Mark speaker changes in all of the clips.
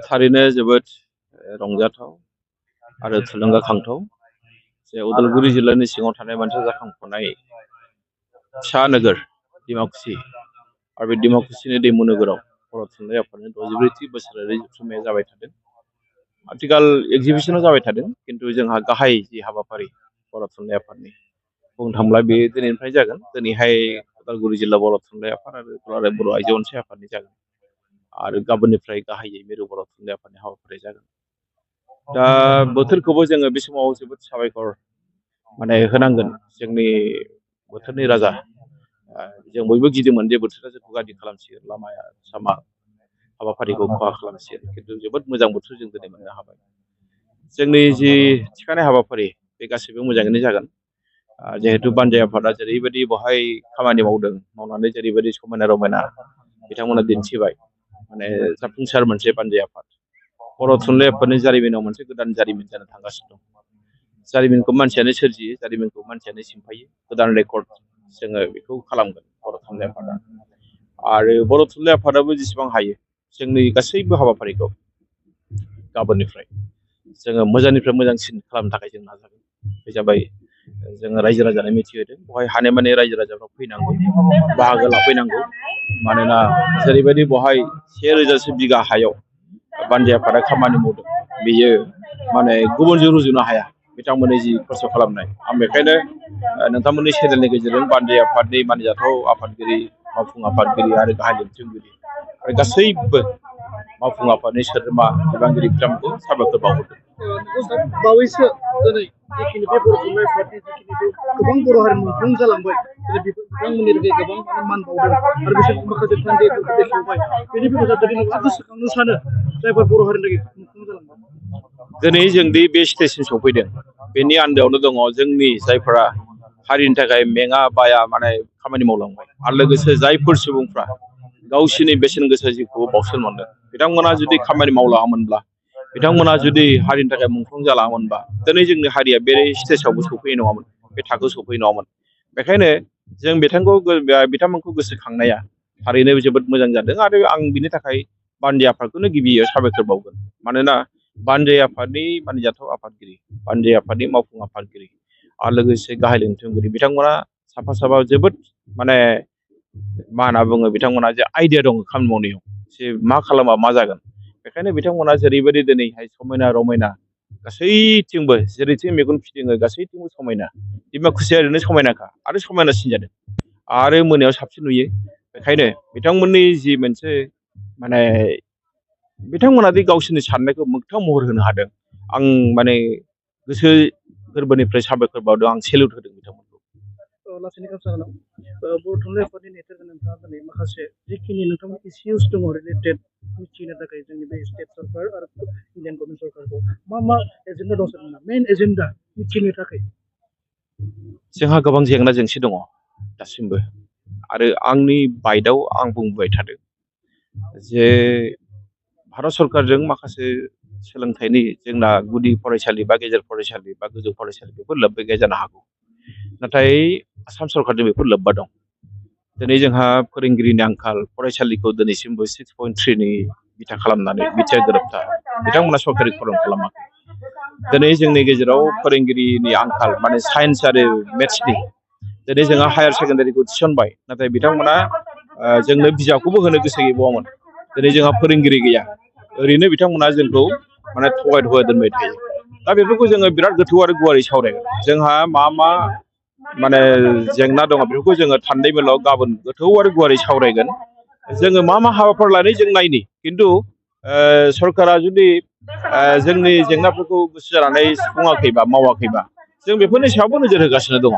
Speaker 1: थारैनो जोबोद रंजाथाव आरो थुलुंगाखांथाव जे उदालगुरि जिल्लानि सिङाव थानाय मोनसे जाखांफुनाय फिसा नोगोर डिमाकुसि आरो बे डिमाकुसिनि दैमु नोगोराव बर' थुनलाइ आफादनि 64थि बोसोरारि जथुम्माया जाबाय थादों। आथिखाल एगजिबिसनाव जाबाय थादों, खिन्थु जोंहा गाहाय जि हाबाफारि बर' थुनलाइ आफादनि बुंनो थांब्ला बे दिनैनिफ्राय जागोन। दिनैहाय उदालगुरि जिल्ला बर' थुनलाइ आफाद आरो दुलाराय बर' आइजो अनसाय आफादनि जागोन आरो गाबोननिफ्राय गाहायै मिरु बर' थुनलाइ आफादनि हाबाफारि जागोन। दा बोथोरखौबो जोङो बे समाव जोबोद साबायखर होनांगोन। जोंनि बोथोरनि राजा जों बयबो गिदोंमोन जे बोथोरा जोंखौ गाज्रि खालामसिगोन, लामाया सामा हाबाफारिखौ खहा खालामसिगोन, खिन्थु जोबोद मोजां बोथोर जों दिनै मोननो हाबाय। जोंनि जि थिखानाय हाबाफारि बे गासैबो मोजाङैनो जागोन। जिहेतु बानजाय आफादा जेरैबायदि बहाय खामानि मावदों, मावनानै जेरैबायदि समायना रमायना बिथांमोना दिन्थिबाय, जाफुंसार मोनसे बानजाय आफाद बर' थुनलाइ आफादनि जारिमिनाव मोनसे गोदान जारिमिन जानो थांगासिनो दं। जारिमिनखौ मानसियानो सोरजियो, जारिमिनखौ मानसियानो सिम्फायो। गोदान रेकर्ड जोङो बेखौ खालामगोन बर' थुनलाइ आफादा। आरो बर' थुनलाइ आफादाबो जेसेबां हायो जोंनि गासैबो हाबाफारिखौ गाबोननिफ्राय जोङो मोजांनिफ्राय मोजांसिन खालामनो थाखाय जों नाजागोन। बे जाबाय जोङो रायजो राजानो मिथिहोदों, बेवहाय हानायमानि रायजो राजाफ्रा फैनांगौ, बाहागो लाफैनांगौ। मानोना जेरैबायदि बहाय 1000 बिगा हायाव बानजाय आफादा खामानि मावदों, बेयो गुबुनजों रुजुनो हाया बिथांमोननि जि खस्थ' खालामनाय। आं बेखायनो नोंथांमोननि चेनेलनि गेजेरजों बानजाय आफादनि मानिजाथाव आफादगिरि, मावफुं आफादगिरि आरो गाहाय लिरथुमगिरि आरो गासैबो मावफुं आफादनि सोद्रोमा बिबानगिरि बिथांमोनखौ साबायखर बावहरदों।
Speaker 2: बावैसो दिनै जिखिनि बे बर' थुनलाइ आफादनि जिखिनि गोबां बर' हारि मुंख्लं जालांबाय, दिनै बिथांमोननि थाखाय गोबां मान बावदों आरो बिसोर माखासे थान्दैफोरखौ बेखेवबाय। बेनि बेलायाव मा गोसोखांनो सानो जायफोर बर' हारिनि थाखाय मुंख्लं जालांबाय?
Speaker 1: दिनै जों दि बे स्टेजसिम सफैदों, बेनि आन्दोआवनो दङ जोंनि जायफोरा हारिनि थाखाय मेङा बाया खामानि मावलांबाय, आरो लोगोसे जायफोर सुबुंफ्रा गावसोरनि बेसेन गोसा जिउखौ बावसोमलांदों, बिथांमोना जुदि खामानि मावलाङामोनब्ला, बिथांमोना जुदि हारिनि थाखाय मुंख्लं जालाङामोनबा, दिनै जोंनि हारिया बे स्टेजावबो सफैनाय नङामोन, बे थाखोआव सफैनाय नङामोन। बेखायनो जों बिथांमोनखौ गोसोखांनाया थारैनो जोबोद मोजां जादों। आरो आं बिनि थाखाय बानजाय आफादखौनो गिबियै साबायखर बावगोन। मानोना बानजाय आफादनि मानिजाथाव आफादगिरि, बानजाय आफादनि मावफुं आफादगिरि आरो लोगोसे गाहाय लिरथुमगिरि बिथांमोना साफा जोबोद मा होनना बुङो, बिथांमोना जे आइडिया दङ खामानि मावनायाव, जे मा खालामबा मा जागोन। बेखायनो बिथांमोना जेरैबायदि दिनैहाय समायना रमायना गासैथिंबो जेरैथिं मेगन फिदिङो गासैथिंबो समायना। डिमाकुसिया ओरैनो समायनाखा आरो समायनासिन जादों आरो मोनायाव साबसिन नुयो। बेखायनो बिथांमोननि जि मोनसे बिथांमोना दि गावसोरनि साननायखौ मोगथां महर होनो हादों, आं गोसो गोरबोनिफ्राय साबायखर बावदों, आं सेलुट होदों बिथांमोनखौ।
Speaker 2: लासैनो गाबजागोन बर' थुनलाइ आफादनि नेतृत्वजों नोंथाङा दिनै माखासे जिखिनि नोंथांमोननि इस्युज दङ रिलेटेड मिथिनो थाखाय जोंनि बे स्टेट सरकार आरो इन्डियान गभर्नमेन्ट सरकारखौ मा एजेन्डा दं सार, मेइन एजेन्डा मिथिनो थाखाय?
Speaker 1: जोंहा गोबां जेंना जेंसि दङ दासिमबो, आरो आंनि बाइटआव आं बुंबाय थादों जे भारत सरकारजों माखासे सोलोंथाइनि जोंना गुदि फरायसालि बा गेजेर फरायसालि बा गोजौ फरायसालि बेफोर लोब्बा गैया जानो हागौ, नाथाय आसाम सरकारजों बेफोर लोब्बा दं। दिनै जोंहा फोरोंगिरिनि आंखाल, फरायसालिखौ दिनैसिमबो 6.3 बिथा खालामनानै बिटिआर गोरोबथा बिथांमोना सरकारि खरं खालामाखै। दिनै जोंनि गेजेराव फोरोंगिरिनि आंखाल, साइन्स आरो मेथ्सनि। दिनै जोंहा हायार सेकेन्डारिखौ थिसनबाय, नाथाय बिथांमोना जोंनो बिजाबखौबो होनो गोसो गैबावामोन। दिनै जोंहा फोरोंगिरि गैया, ओरैनो बिथांमोना जोंखौ थगाय दोनबाय थायो। दा बेफोरखौ जोङो बिराद गोथौ आरो गुवारै सावरायगोन। जोंहा मा जेंना दङ बेफोरखौ जोङो थान्दै मेलाव गाबोन गोथौ आरो गुवारै सावरायगोन। जोङो मा हाबाफारि लानाय जों नायनि, खिन्थु सरकारा जुदि जोंनि जेंनाफोरखौ गोसो जानानै सुफुङाखैबा, मावाखैबा, जों बेफोरनि सायावबो नोजोर होगासिनो दङ।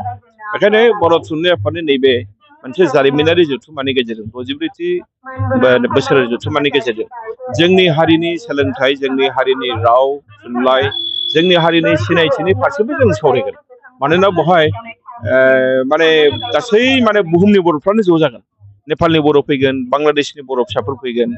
Speaker 1: बेखायनो बर' थुनलाइ आफादनि नैबे मोनसे जारिमिनारि जथुम्मानि गेजेरजों 64थि बोसोरारि जथुम्मानि गेजेरजों जोंनि हारिनि सोलोंथाइ, जोंनि हारिनि राव थुनलाइ, जोंनि हारिनि सिनायथिनि फारसेबो जों सावरायगोन। मानोना बेवहाय गासै बुहुमनि बर'फ्रानो ज' जागोन। नेपालनि बर' फैगोन, बांलादेशनि बर' फिसाफोर फैगोन,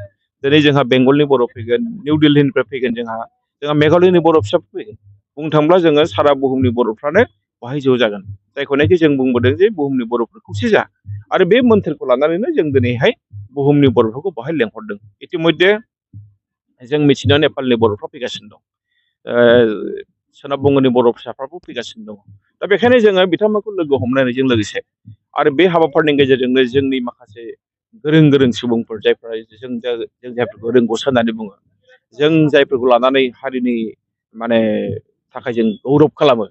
Speaker 1: दिनै जोंहा बेंगलनि बर' फैगोन, निउ दिल्लीनिफ्राय फैगोन, जोंहा मेघालयनि बर' फिसाफोर फैगोन। बुंनो थाङोब्ला जोङो सारा बुहुमनि बर'फ्रानो बहाय ज' जागोन जायखौनाखि जों बुंबोदों जे बुहुमनि बर'फोर खौसे जा आरो बे मोन्थोरखौ लानानैनो जों दिनैहाय बुहुमनि बर'फोरखौ बहाय लेंहरदों इतिमध्य जों मिथिनायाव नेपालनि बर'फ्रा फैगासिनो दं सोनाब बंग'नि बर' फिसाफ्राबो फैगासिनो दङ दा बेखायनो जोङो बिथांमोनखौ लोगो हमलायनायजों लोगोसे आरो बे हाबाफारिनि गेजेरजोंनो जोंनि माखासे गोरों गोरों सुबुंफोर जायफ्रा जों जायफोरखौ रोंगौसा होननानै बुङो जों जायफोरखौ लानानै हारिनि माने थाखाय जों गौरब खालामो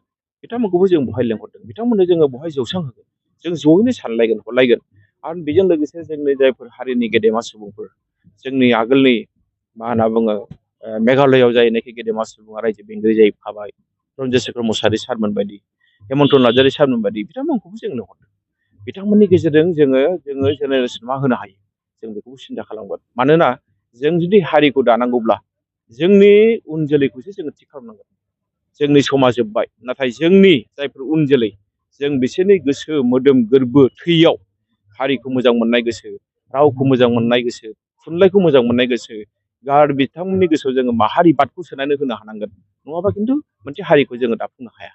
Speaker 1: बिथांमोनखौबो जों बहाय लेंहरदों बिथांमोननो जोङो बहाय जौसां होगोन जों ज'यैनो सानलायगोन हलायगोन आरो बेजों लोगोसे जोंनि जायफोर हारिनि गेदेमा सुबुंफोर जोंनि आगोलनि मा होनना बुङो मेघालयआव जायनाखि गेदेमा सुबुङा रायजो बेंगिरि जाहैखाबाय रन्जशेखर मुसाहारि सारमोन बायदि हेमन्त नार्जारि सारमोन बायदि बिथांमोनखौबो जों लिंहरदों बिथांमोननि गेजेरजों जोङो जेनेरेसन मा होनो हायो जों बेखौबो सिन्था खालामगोन मानोना जों जुदि हारिखौ दानांगौब्ला जोंनि उन जोलैखौसो जोङो थि खालामनांगोन जोंनि समा जोब्बाय नाथाय जोंनि जायफोर उन जोलै जों बिसोरनि गोसो मोदोम गोरबो थैयाव हारिखौ मोजां मोननाय गोसो रावखौ मोजां मोननाय गोसो थुनलाइखौ मोजां मोननाय गोसो बिथांमोननि गोसोआव जोङो माहारिबादखौ सोनानै होनो हानांगोन नङाबा खिन्थु मोनसे हारिखौ जोङो दाफुंनो हाया